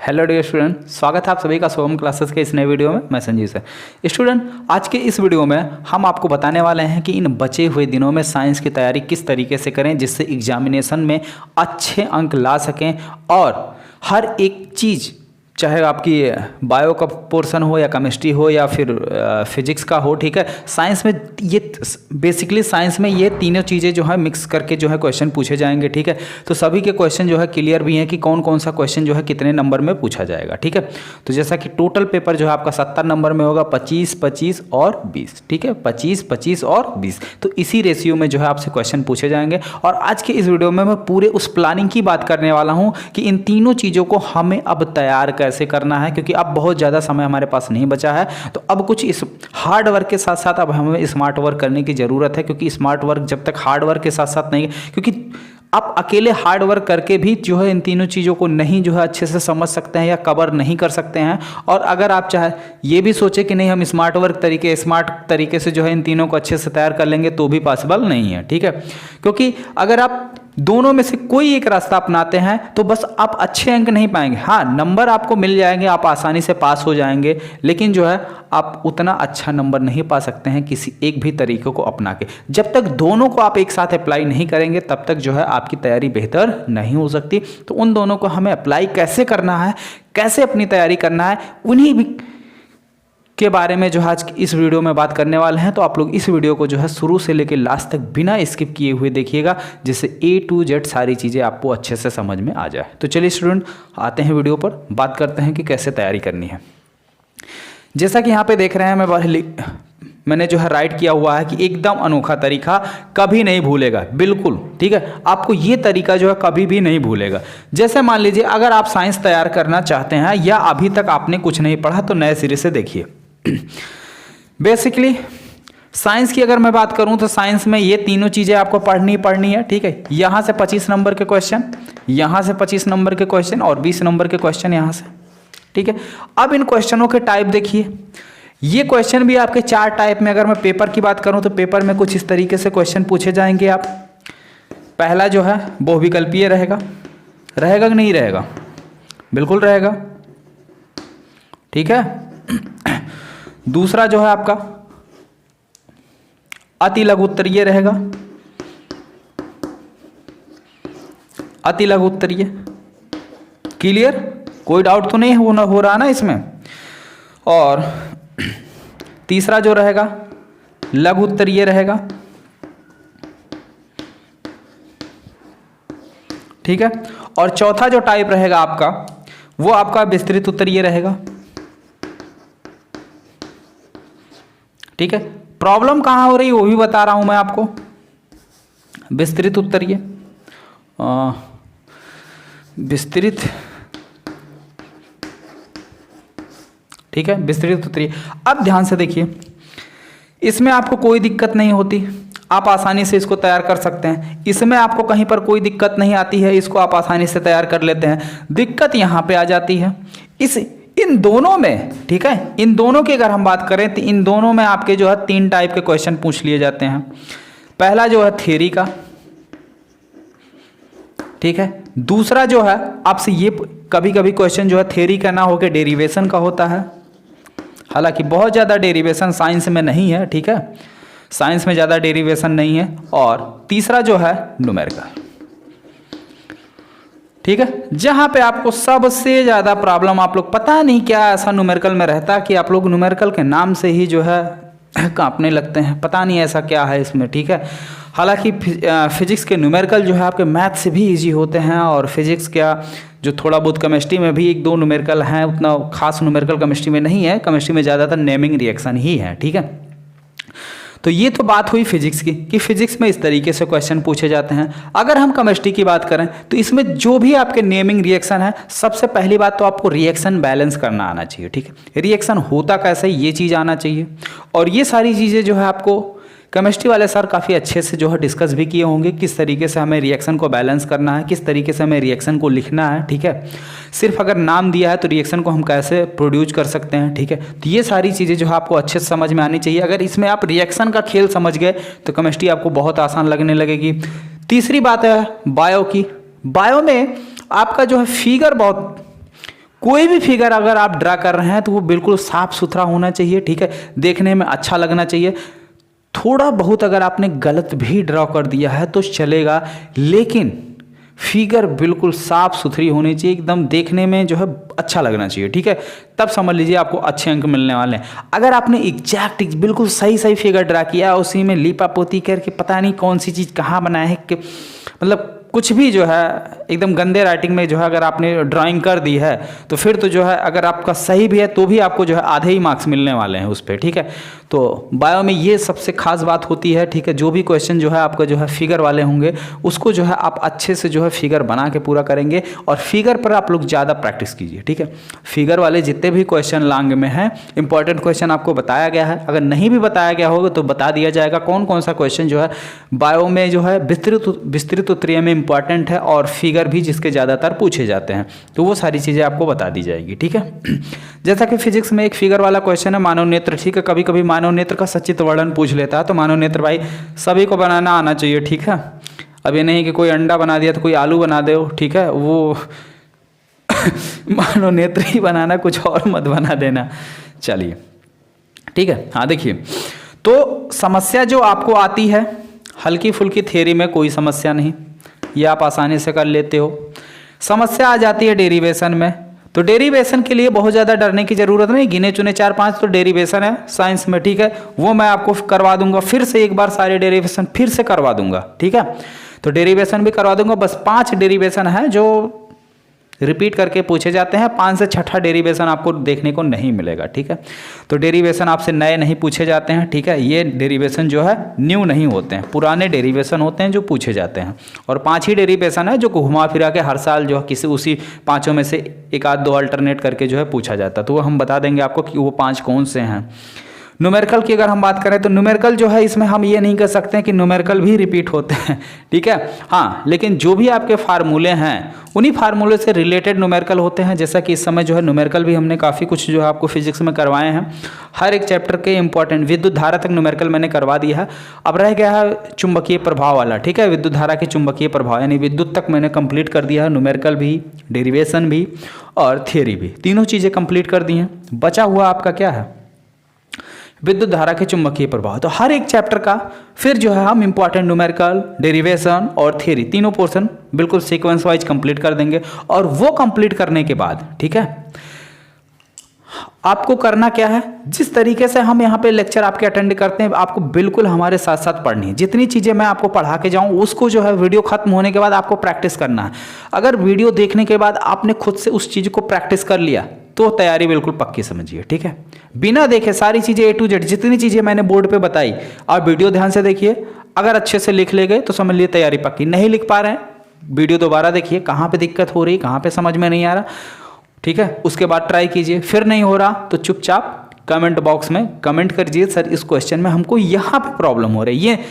Hello dear student, स्वागत है आप सभी का सोहम क्लासेस के इस नए वीडियो में। मैं संजीव सर। स्टूडेंट, आज के इस वीडियो में हम आपको बताने वाले हैं कि इन बचे हुए दिनों में साइंस की तैयारी किस तरीके से करें जिससे एग्जामिनेशन में अच्छे अंक ला सकें और हर एक चीज़, चाहे आपकी बायो का पोर्शन हो या केमिस्ट्री हो या फिर फिजिक्स का हो, ठीक है। साइंस में ये बेसिकली साइंस में ये तीनों चीज़ें जो है मिक्स करके जो है क्वेश्चन पूछे जाएंगे, ठीक है। तो सभी के क्वेश्चन जो है क्लियर भी हैं कि कौन कौन सा क्वेश्चन जो है कितने नंबर में पूछा जाएगा, ठीक है। तो जैसा कि टोटल पेपर जो है आपका 70 नंबर में होगा, 25, 25 और 20, ठीक है। 25, 25 और 20, तो इसी रेशियो में जो है आपसे क्वेश्चन पूछे जाएंगे। और आज के इस वीडियो में मैं पूरे उस प्लानिंग की बात करने वाला हूँ कि इन तीनों चीज़ों को हमें अब तैयार कैसे करना है, क्योंकि अब बहुत ज़्यादा समय हमारे पास नहीं बचा है। तो अब कुछ इस हार्ड वर्क के साथ साथ अब हमें स्मार्ट वर्क करने की ज़रूरत है, क्योंकि स्मार्ट वर्क जब तक हार्ड वर्क के साथ साथ नहीं, क्योंकि आप अकेले हार्ड वर्क करके भी जो है इन तीनों चीज़ों को नहीं जो है अच्छे से समझ सकते हैं या कवर नहीं कर सकते हैं। और अगर आप चाहे ये भी सोचे कि नहीं हम स्मार्ट तरीके से जो है इन तीनों को अच्छे से तैयार कर लेंगे तो भी पॉसिबल नहीं है, ठीक है। क्योंकि अगर आप दोनों में से कोई एक रास्ता अपनाते हैं तो बस आप अच्छे अंक नहीं पाएंगे। हाँ, नंबर आपको मिल जाएंगे, आप आसानी से पास हो जाएंगे, लेकिन जो है आप उतना अच्छा नंबर नहीं पा सकते हैं किसी एक भी तरीके को अपना के। जब तक दोनों को आप एक साथ अप्लाई नहीं करेंगे तब तक जो है आपकी तैयारी बेहतर नहीं हो सकती। तो उन दोनों को हमें अप्लाई कैसे करना है, कैसे अपनी तैयारी करना है, उन्हीं भी के बारे में जो आज इस वीडियो में बात करने वाले हैं। तो आप लोग इस वीडियो को जो है शुरू से लेकर लास्ट तक बिना स्किप किए हुए देखिएगा, जिससे A to Z सारी चीज़ें आपको अच्छे से समझ में आ जाए। तो चलिए स्टूडेंट, आते हैं वीडियो पर, बात करते हैं कि कैसे तैयारी करनी है। जैसा कि यहाँ पे देख रहे हैं, मैंने जो है राइट किया हुआ है कि एकदम अनोखा तरीका, कभी नहीं भूलेगा, बिल्कुल ठीक है। आपको ये तरीका जो है कभी भी नहीं भूलेगा। जैसे मान लीजिए अगर आप साइंस तैयार करना चाहते हैं या अभी तक आपने कुछ नहीं पढ़ा तो नए सिरे से देखिए। बेसिकली साइंस की अगर मैं बात करूं तो साइंस में ये तीनों चीज़ें आपको पढ़नी है, ठीक है। यहाँ से 25 नंबर के क्वेश्चन, यहाँ से 25 नंबर के क्वेश्चन और 20 नंबर के क्वेश्चन यहाँ से, ठीक है। अब इन क्वेश्चनों के टाइप देखिए। ये क्वेश्चन भी आपके 4 टाइप में, अगर मैं पेपर की बात करूं तो पेपर में कुछ इस तरीके से क्वेश्चन पूछे जाएंगे। आप पहला जो है बहुविकल्पीय रहेगा कि नहीं रहेगा? बिल्कुल रहेगा, ठीक है। दूसरा जो है आपका अति लघु उत्तरीय रहेगा, अति लघु उत्तरीय। क्लियर? कोई डाउट तो नहीं हो रहा ना इसमें? और तीसरा जो रहेगा लघु उत्तरीय रहेगा, ठीक है। और चौथा जो टाइप रहेगा आपका वो आपका विस्तृत उत्तरीय रहेगा, ठीक है। प्रॉब्लम कहाँ हो रही है वो भी बता रहा हूं मैं आपको। विस्तृत उत्तरीय, विस्तृत, ठीक है, विस्तृत उत्तरीय। अब ध्यान से देखिए, इसमें आपको कोई दिक्कत नहीं होती, आप आसानी से इसको तैयार कर सकते हैं। इसमें आपको कहीं पर कोई दिक्कत नहीं आती है, इसको आप आसानी से तैयार कर लेते हैं। दिक्कत यहाँ पे आ जाती है इन दोनों में, ठीक है। इन दोनों की अगर हम बात करें तो इन दोनों में आपके जो है 3 टाइप के क्वेश्चन पूछ लिए जाते हैं। पहला जो है थ्योरी का, ठीक है। दूसरा जो है आपसे ये कभी कभी क्वेश्चन जो है थ्योरी का ना होकर डेरिवेशन का होता है, हालांकि बहुत ज़्यादा डेरिवेशन साइंस में नहीं है, ठीक है। साइंस में ज़्यादा डेरिवेशन नहीं है। और तीसरा जो है न्यूमेरिकल, ठीक है। जहां पे आपको सबसे ज़्यादा प्रॉब्लम, आप लोग पता नहीं क्या ऐसा न्यूमेरिकल में रहता कि आप लोग न्यूमेरिकल के नाम से ही जो है कांपने लगते हैं, पता नहीं ऐसा क्या है इसमें, ठीक है। हालांकि फिजिक्स के न्यूमेरिकल जो है आपके मैथ से भी इजी होते हैं, और फिजिक्स क्या जो थोड़ा बहुत केमिस्ट्री में भी 1-2 न्यूमेरिकल हैं, उतना खास न्यूमेरिकल केमिस्ट्री में नहीं है। केमिस्ट्री में ज़्यादातर नेमिंग रिएक्शन ही है, ठीक है। तो ये तो बात हुई फिजिक्स की कि फिजिक्स में इस तरीके से क्वेश्चन पूछे जाते हैं। अगर हम केमिस्ट्री की बात करें तो इसमें जो भी आपके नेमिंग रिएक्शन है, सबसे पहली बात तो आपको रिएक्शन बैलेंस करना आना चाहिए, ठीक है। रिएक्शन होता कैसे ये चीज़ आना चाहिए, और ये सारी चीज़ें जो है आपको केमिस्ट्री वाले सर काफ़ी अच्छे से जो है डिस्कस भी किए होंगे, किस तरीके से हमें रिएक्शन को बैलेंस करना है, किस तरीके से हमें रिएक्शन को लिखना है, ठीक है। सिर्फ अगर नाम दिया है तो रिएक्शन को हम कैसे प्रोड्यूस कर सकते हैं, ठीक है। तो ये सारी चीज़ें जो है आपको अच्छे से समझ में आनी चाहिए। अगर इसमें आप रिएक्शन का खेल समझ गए तो केमिस्ट्री आपको बहुत आसान लगने लगेगी। तीसरी बात है बायो की। बायो में आपका जो है फिगर बहुत कोई भी फिगर अगर आप ड्रा कर रहे हैं तो वो बिल्कुल साफ सुथरा होना चाहिए, ठीक है, देखने में अच्छा लगना चाहिए। थोड़ा बहुत अगर आपने गलत भी ड्रॉ कर दिया है तो चलेगा, लेकिन फिगर बिल्कुल साफ सुथरी होनी चाहिए, एकदम देखने में जो है अच्छा लगना चाहिए, ठीक है, तब समझ लीजिए आपको अच्छे अंक मिलने वाले हैं। अगर आपने एग्जैक्ट बिल्कुल सही सही फिगर ड्रा किया, उसी में लीपापोती करके पता नहीं कौन सी चीज़ कहाँ बनाया है कि मतलब कुछ भी जो है एकदम गंदे राइटिंग में जो है अगर आपने ड्राइंग कर दी है तो फिर तो जो है अगर आपका सही भी है तो भी आपको जो है आधे ही मार्क्स मिलने वाले हैं उस पर, ठीक है। तो बायो में ये सबसे खास बात होती है, ठीक है, जो भी क्वेश्चन जो है आपका जो है फिगर वाले होंगे उसको जो है आप अच्छे से जो है फिगर बना के पूरा करेंगे, और फिगर पर आप लोग ज़्यादा प्रैक्टिस कीजिए, ठीक है। फिगर वाले जितने भी क्वेश्चन लॉन्ग में हैं, इंपॉर्टेंट क्वेश्चन आपको बताया गया है, अगर नहीं भी बताया गया होगा तो बता दिया जाएगा कौन कौन सा क्वेश्चन जो है बायो में जो है विस्तृत उत्तरीय में इंपॉर्टेंट है, और फिगर भी जिसके ज़्यादातर पूछे जाते हैं, तो वो सारी चीज़ें आपको बता दी जाएगी, ठीक है। जैसा कि फिजिक्स में एक फिगर वाला क्वेश्चन है मानव नेत्र, ठीक है, कभी कभी मानव नेत्र का सचित्र वर्णन पूछ लेता है, तो मानव नेत्र भाई सभी को बनाना आना चाहिए, ठीक है। अब ये नहीं कि कोई अंडा बना दिया तो कोई आलू बना दे, ठीक है, वो मानव नेत्र ही बनाना, कुछ और मत बना देना। चलिए ठीक है, हाँ देखिए, तो समस्या जो आपको आती है हल्की फुल्की थ्योरी में कोई समस्या नहीं, ये आप आसानी से कर लेते हो। समस्या आ जाती है डेरिवेशन में, तो डेरिवेशन के लिए बहुत ज़्यादा डरने की ज़रूरत नहीं, गिने चुने 4-5 तो डेरिवेशन है साइंस में, ठीक है, वो मैं आपको करवा दूंगा, फिर से एक बार सारे डेरिवेशन फिर से करवा दूंगा, ठीक है। तो डेरिवेशन भी करवा दूंगा, बस 5 डेरिवेशन है जो रिपीट करके पूछे जाते हैं, 5 से 6ठा डेरिवेशन आपको देखने को नहीं मिलेगा, ठीक है। तो डेरिवेशन आपसे नए नहीं पूछे जाते हैं, ठीक है, ये डेरिवेशन जो है न्यू नहीं होते हैं, पुराने डेरिवेशन होते हैं जो पूछे जाते हैं, और 5 ही डेरिवेशन है जो घुमा फिरा के हर साल जो है किसी उसी 5 में से 1-2 अल्टरनेट करके जो है पूछा जाता है, तो वो हम बता देंगे आपको कि वो 5 कौन से हैं। न्यूमेरिकल की अगर हम बात करें तो न्यूमेरिकल जो है इसमें हम ये नहीं कर सकते हैं कि न्यूमेरिकल भी रिपीट होते हैं, ठीक है, हाँ, लेकिन जो भी आपके फार्मूले हैं उन्हीं फार्मूले से रिलेटेड न्यूमेरिकल होते हैं, जैसा कि इस समय जो है न्यूमेरिकल भी हमने काफ़ी कुछ जो है आपको फिजिक्स में करवाए हैं, हर एक चैप्टर के इंपॉर्टेंट विद्युत धारा तक न्यूमेरिकल मैंने करवा दिया है। अब रह गया है चुंबकीय प्रभाव वाला, ठीक है, विद्युत धारा के चुंबकीय प्रभाव यानी विद्युत तक मैंने कंप्लीट कर दिया है, न्यूमेरिकल भी, डेरिवेशन भी और थियरी भी, तीनों चीज़ें कंप्लीट कर दी हैं। बचा हुआ आपका क्या है, विद्युत धारा के चुंबकीय प्रभाव। तो हर एक चैप्टर का फिर जो है हम इंपॉर्टेंट न्यूमेरिकल, डेरिवेशन और थियरी तीनों पोर्शन बिल्कुल सीक्वेंस वाइज कंप्लीट कर देंगे, और वो कंप्लीट करने के बाद, ठीक है, आपको करना क्या है, जिस तरीके से हम यहाँ पे लेक्चर आपके अटेंड करते हैं आपको बिल्कुल हमारे साथ साथ पढ़नी है। जितनी चीज़ें मैं आपको पढ़ा के जाऊँ उसको जो है वीडियो खत्म होने के बाद आपको प्रैक्टिस करना है। अगर वीडियो देखने के बाद आपने खुद से उस चीज़ को प्रैक्टिस कर लिया तो तैयारी बिल्कुल पक्की समझिए, ठीक है। बिना देखे सारी चीज़ें A to Z जितनी चीज़ें मैंने बोर्ड पे बताई आप वीडियो ध्यान से देखिए, अगर अच्छे से लिख ले गए तो समझ लिए तैयारी पक्की। नहीं लिख पा रहे हैं वीडियो दोबारा देखिए, कहाँ पे दिक्कत हो रही, कहाँ पे समझ में नहीं आ रहा, ठीक है, उसके बाद ट्राई कीजिए। फिर नहीं हो रहा तो चुपचाप कमेंट बॉक्स में कमेंट करिए, सर इस क्वेश्चन में हमको यहाँ पे प्रॉब्लम हो रही है। ये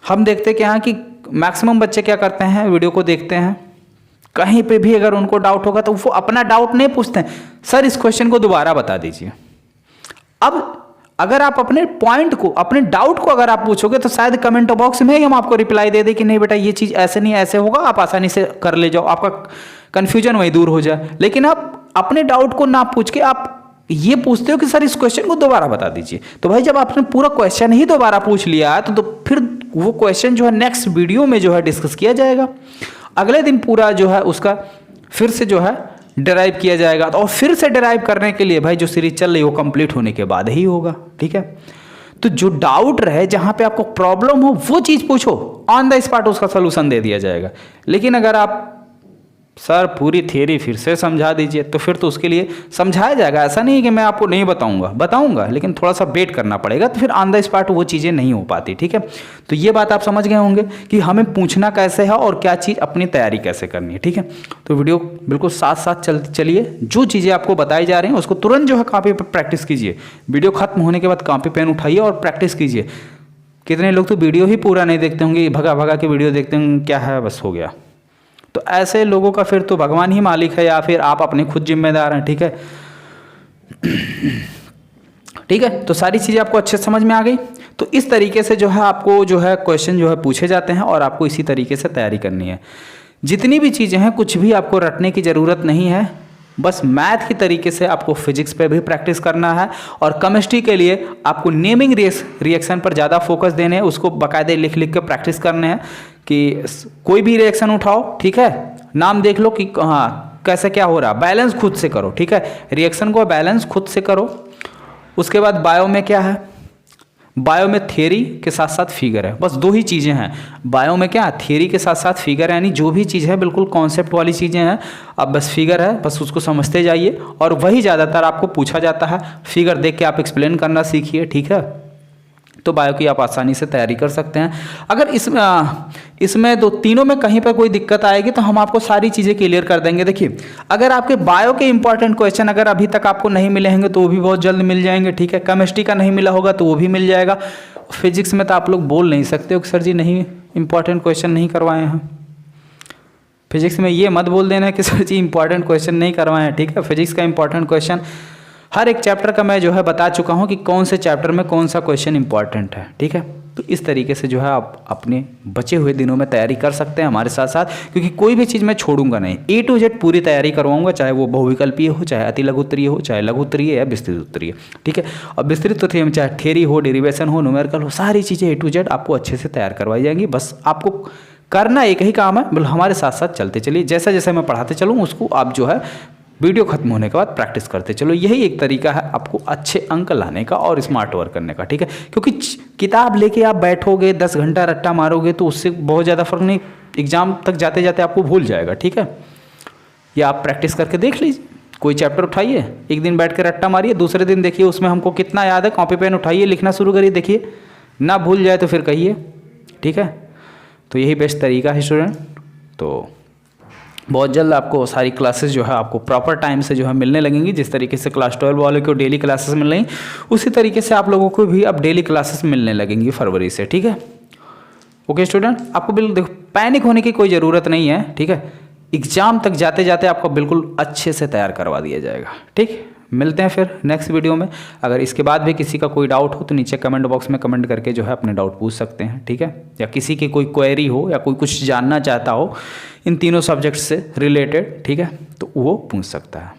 हम देखते क्या हैं कि मैक्सिमम बच्चे क्या करते हैं, वीडियो को देखते हैं, कहीं पे भी अगर उनको डाउट होगा तो वो अपना डाउट नहीं पूछते हैं, सर इस क्वेश्चन को दोबारा बता दीजिए। अब अगर आप अपने पॉइंट को, अपने डाउट को अगर आप पूछोगे तो शायद कमेंट बॉक्स में ही हम आपको रिप्लाई दे दें कि नहीं बेटा ये चीज़ ऐसे नहीं ऐसे होगा, आप आसानी से कर ले जाओ, आपका कन्फ्यूजन वही दूर हो जाए। लेकिन आप अपने डाउट को ना पूछ के आप ये पूछते हो कि सर इस क्वेश्चन को दोबारा बता दीजिए। तो भाई जब आपने पूरा क्वेश्चन ही दोबारा पूछ लिया तो फिर वो क्वेश्चन जो है नेक्स्ट वीडियो में जो है डिस्कस किया जाएगा, अगले दिन पूरा जो है उसका फिर से जो है डिराइव किया जाएगा, और फिर से डिराइव करने के लिए भाई जो सीरीज चल रही है वो कंप्लीट होने के बाद ही होगा, ठीक है। तो जो डाउट रहे, जहां पे आपको प्रॉब्लम हो वो चीज पूछो, ऑन द स्पॉट उसका सोल्यूशन दे दिया जाएगा। लेकिन अगर आप सर पूरी थियरी फिर से समझा दीजिए तो फिर तो उसके लिए समझाया जाएगा, ऐसा नहीं है कि मैं आपको नहीं बताऊंगा, लेकिन थोड़ा सा वेट करना पड़ेगा, तो फिर ऑन द स्पॉट वो चीज़ें नहीं हो पाती, ठीक है। तो ये बात आप समझ गए होंगे कि हमें पूछना कैसे है और क्या चीज़ अपनी तैयारी कैसे करनी है, ठीक है। तो वीडियो बिल्कुल साथ साथ चलिए, जो चीज़ें आपको बताई जा रही हैं उसको तुरंत जो है कॉपी पर प्रैक्टिस कीजिए, वीडियो खत्म होने के बाद कॉपी पेन उठाइए और प्रैक्टिस कीजिए। कितने लोग तो वीडियो ही पूरा नहीं देखते होंगे, भगा के वीडियो देखते होंगे, क्या है बस हो गया। तो ऐसे लोगों का फिर तो भगवान ही मालिक है या फिर आप अपने खुद जिम्मेदार हैं, ठीक है। ठीक है, तो सारी चीज़ें आपको अच्छे समझ में आ गई। तो इस तरीके से जो है आपको जो है क्वेश्चन जो है पूछे जाते हैं और आपको इसी तरीके से तैयारी करनी है। जितनी भी चीज़ें हैं कुछ भी आपको रटने की ज़रूरत नहीं है, बस मैथ की तरीके से आपको फिजिक्स पे भी प्रैक्टिस करना है, और केमिस्ट्री के लिए आपको नेमिंग रिएक्शन पर ज़्यादा फोकस देने हैं, उसको बाकायदे लिख लिख के प्रैक्टिस करने हैं कि कोई भी रिएक्शन उठाओ, ठीक है, नाम देख लो कि हाँ कैसे क्या हो रहा, बैलेंस खुद से करो, ठीक है, रिएक्शन को बैलेंस खुद से करो। उसके बाद बायो में क्या है, बायो में थ्योरी के साथ साथ फिगर है, बस दो ही चीज़ें हैं बायो में, क्या थ्योरी के साथ साथ फिगर है, यानी जो भी चीज़ है बिल्कुल कॉन्सेप्ट वाली चीज़ें हैं, अब बस फिगर है, बस उसको समझते जाइए, और वही ज़्यादातर आपको पूछा जाता है, फिगर देख के आप एक्सप्लेन करना सीखिए, ठीक है, तो बायो की आप आसानी से तैयारी कर सकते हैं। अगर इसमें दो तीनों में कहीं पर कोई दिक्कत आएगी तो हम आपको सारी चीज़ें क्लियर कर देंगे। देखिए, अगर आपके बायो के इंपॉर्टेंट क्वेश्चन अगर अभी तक आपको नहीं मिले होंगे तो वो भी बहुत जल्द मिल जाएंगे, ठीक है, केमिस्ट्री का नहीं मिला होगा तो वो भी मिल जाएगा। फिजिक्स में तो आप लोग बोल नहीं सकते हो कि सर जी नहीं इंपॉर्टेंट क्वेश्चन नहीं करवाए हैं, फिजिक्स में ये मत बोल देना कि सर जी इंपॉर्टेंट क्वेश्चन नहीं करवाए हैं, ठीक है, फिजिक्स का इंपॉर्टेंट क्वेश्चन हर एक चैप्टर का मैं जो है बता चुका हूँ कि कौन से चैप्टर में कौन सा क्वेश्चन इंपॉर्टेंट है, ठीक है, तो इस तरीके से जो है आप अपने बचे हुए दिनों में तैयारी कर सकते हैं हमारे साथ साथ, क्योंकि कोई भी चीज़ मैं छोड़ूंगा नहीं, A to Z पूरी तैयारी करवाऊंगा, चाहे वो बहुविकल्पीय हो, चाहे अति लघु उत्तरीय हो, चाहे लघु उत्तरीय या विस्तृत उत्तरीय, ठीक है, और विस्तृत उत्तरीय में चाहे थ्योरी हो, डेरिवेशन हो, न्यूमेरिकल हो, सारी चीज़ें A to Z आपको अच्छे से तैयार करवाई जाएंगी। बस आपको करना एक ही काम है, बिल्कुल हमारे साथ साथ चलते चलिए, जैसा जैसा मैं पढ़ाते चलूँ उसको आप जो है वीडियो खत्म होने के बाद प्रैक्टिस करते चलो, यही एक तरीका है आपको अच्छे अंक लाने का और स्मार्ट वर्क करने का, ठीक है, क्योंकि किताब लेके आप बैठोगे 10 घंटा रट्टा मारोगे तो उससे बहुत ज़्यादा फर्क नहीं, एग्जाम तक जाते जाते आपको भूल जाएगा, ठीक है, या आप प्रैक्टिस करके देख लीजिए, कोई चैप्टर उठाइए, एक दिन बैठ के रट्टा मारिए, दूसरे दिन देखिए उसमें हमको कितना याद है, कॉपी पेन उठाइए, लिखना शुरू करिए, देखिए ना भूल जाए तो फिर कहिए, ठीक है, तो यही बेस्ट तरीका है स्टूडेंट। तो बहुत जल्द आपको सारी क्लासेस जो है आपको प्रॉपर टाइम से जो है मिलने लगेंगी, जिस तरीके से क्लास 12 वालों को डेली क्लासेस मिल रही उसी तरीके से आप लोगों को भी अब डेली क्लासेस मिलने लगेंगी फरवरी से, ठीक है, ओके स्टूडेंट, आपको बिल्कुल देखो पैनिक होने की कोई ज़रूरत नहीं है, ठीक है, एग्जाम तक जाते जाते आपको बिल्कुल अच्छे से तैयार करवा दिया जाएगा, ठीक, मिलते हैं फिर नेक्स्ट वीडियो में। अगर इसके बाद भी किसी का कोई डाउट हो तो नीचे कमेंट बॉक्स में कमेंट करके जो है अपने डाउट पूछ सकते हैं, ठीक है, या किसी की कोई क्वेरी हो या कोई कुछ जानना चाहता हो इन तीनों सब्जेक्ट से रिलेटेड, ठीक है, तो वो पूछ सकता है।